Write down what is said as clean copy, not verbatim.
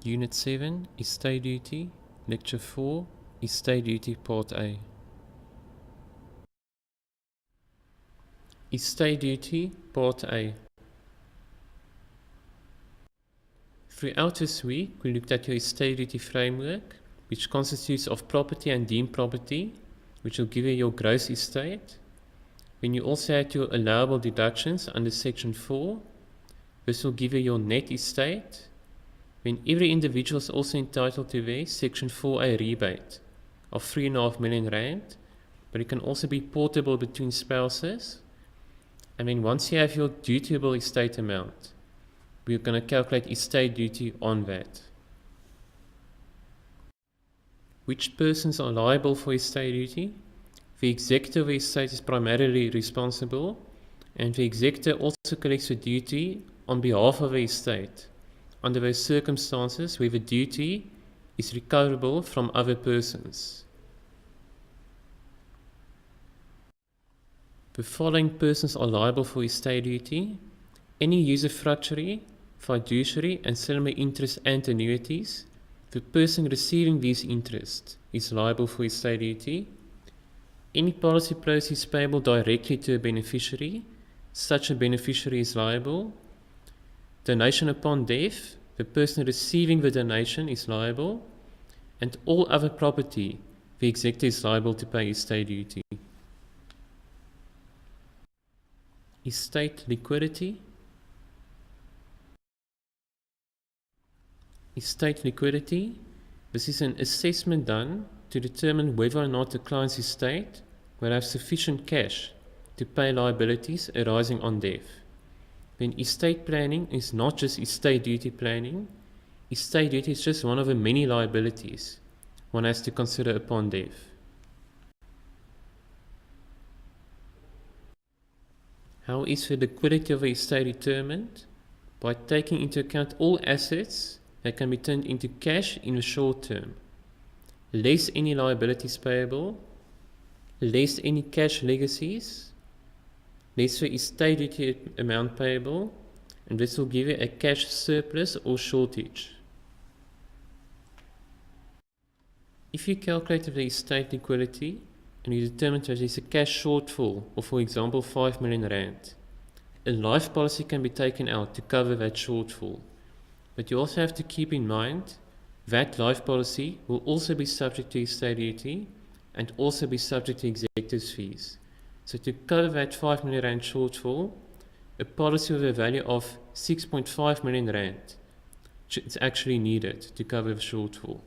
Unit 7, Estate Duty, Lecture 4, Estate Duty Part A. Estate Duty Part A. Throughout this week, we looked at your estate duty framework, which constitutes of property and deemed property, which will give you your gross estate. Then you also had your allowable deductions under Section 4. This will give you your net estate. Then every individual is also entitled to their Section 4A rebate of R3.5 million, but it can also be portable between spouses. And then once you have your dutiable estate amount, we're going to calculate estate duty on that. Which persons are liable for estate duty? The executor of the estate is primarily responsible, and the executor also collects the duty on behalf of the estate under those circumstances where the duty is recoverable from other persons. The following persons are liable for estate duty: any usufructuary, fiduciary and settlement interest and annuities. The person receiving these interests is liable for estate duty. Any policy proceeds payable directly to a beneficiary, such a beneficiary is liable. Donation upon death, the person receiving the donation is liable. And all other property, the executor is liable to pay estate duty. Estate liquidity. Estate liquidity. This is an assessment done to determine whether or not the client's estate will have sufficient cash to pay liabilities arising on death. Then estate planning is not just estate duty planning. Estate duty is just one of the many liabilities one has to consider upon death. How is the liquidity of the estate determined? By taking into account all assets that can be turned into cash in the short term, less any liabilities payable, less any cash legacies, less the estate duty amount payable, and this will give you a cash surplus or shortage. If you calculated the estate liquidity and you determined that there is a cash shortfall of, for example, R5 million, a life policy can be taken out to cover that shortfall. But you also have to keep in mind that life policy will also be subject to estate duty and also be subject to executor's fees. So to cover that R5 million shortfall, a policy with a value of R6.5 million is actually needed to cover the shortfall.